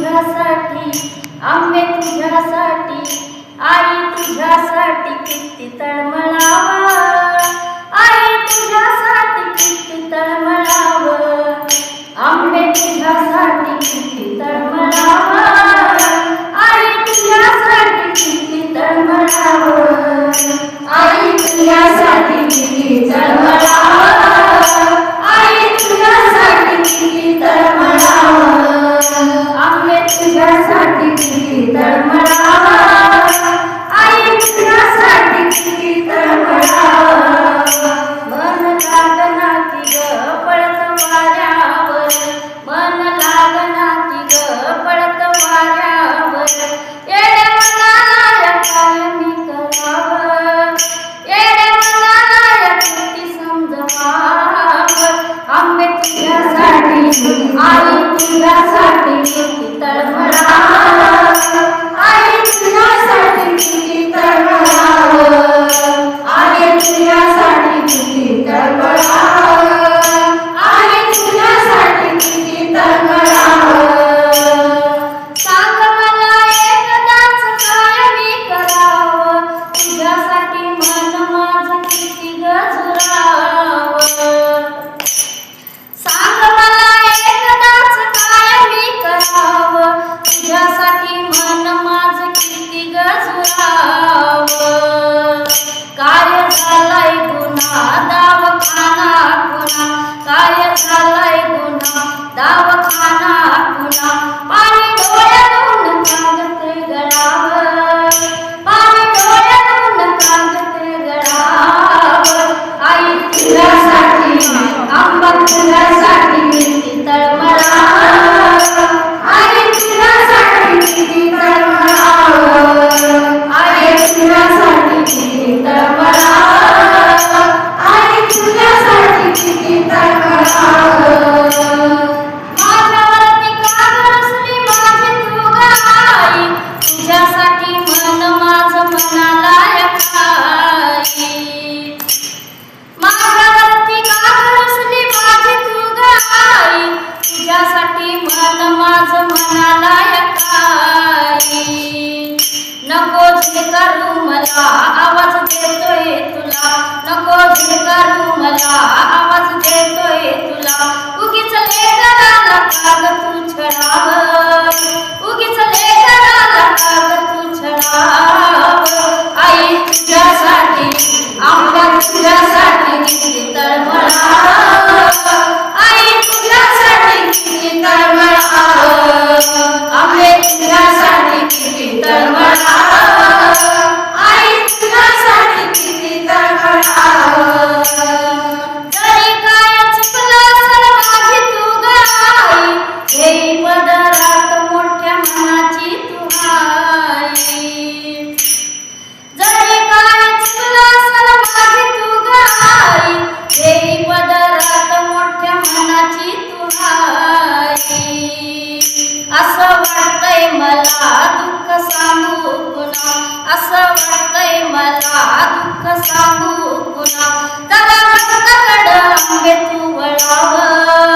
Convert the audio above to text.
तुझ्यासाठी, आंबे तुझ्यासाठी, आई तुझ्यासाठी किती तळमळावं, आई तुझ्यासाठी किती तळमळावं, आंबे तुझ्यासाठी किती तळमळावं, आई तुझ्यासाठी किती तळमळावं, आई तुझ्यासाठी किती तळमळावं, आई तुझ्यासाठी किती तळमळावं, आंबे तुझ्यासाठी किती तळमळावं, आई तुझ्यासाठी किती तळमळावं. मन लागना की ग पळत वाऱ्यावर, मन लागना की ग पळत वाऱ्यावर, येड्या मनाला काय मी करावं, येड्या मनाला किती समजवावं, आंबे तुझ्यासाठी, आई तुझ्यासाठी किती तळमळावं, आई तुझ्यासाठी किती तळमळावं, आई तुझ्यासाठी किती तळमळावं, आई तुझ्यासाठी किती तळमळावं. सांग मला एकदाच काय मी करावं, तुझ्यासाठी मन माझं किती गजुरावं. सांग मला एकदाच काय मी करावं, तुझ्यासाठी मन माझं किती गजुरावं. काय झालाय गुन्हा दवाखाना पुन्हा, काय झालाय गुन्हा दवाखाना पुन्हा, पाणी डोळ्यातून कागद गळावं, पाणी डोळ्यातून कागद गळावं, आई तुझ्यासाठी, आंबा तुझ्यासाठी किती तळमळावं, आई तुझ्यासाठी किती तळमळावं, आई तुझ्यासाठी किती तळमळावं, आई तुझ्यासाठी किती तळमळावं. माझ्यावरती का बरसली माझी तू ग आई, तुझ्यासाठी मन माझं मनाला आई. माझ्यावरती का बरसली माझी तू ग आई, तुझ्यासाठी मन माझं मनाला आई. नको झिलकारू मला आवाज देतोय तुला, नको झिलकारू मला आवाज देतोय तुला, उगीच लेकराला काग तू छळावं, उगीच लेकराला काग तू छळावं, आई तुझ्यासाठी, आंबा तुझ्यासाठी किती तळमळावं, आई तुझ्यासाठी किती तळमळावं, आंबे तुझ्यासाठी किती तळमळावं, आई तुझ्यासाठी किती तळमळावं. जरी काय चुकलं असेल माझी तू ग आई, घेई पदरात मोठ्या मनाची तू आई. जरी काय चुकलं असेल माझी तू ग आई, घेई पदरात मोठ्या मनाची तू आई. असं वाटतंय मला दुःख सांगू पुन्हा, असं वाटतंय मला दुःख सांगू पुन्हा, जरा भक्ताकडं आंबे तू वळावं,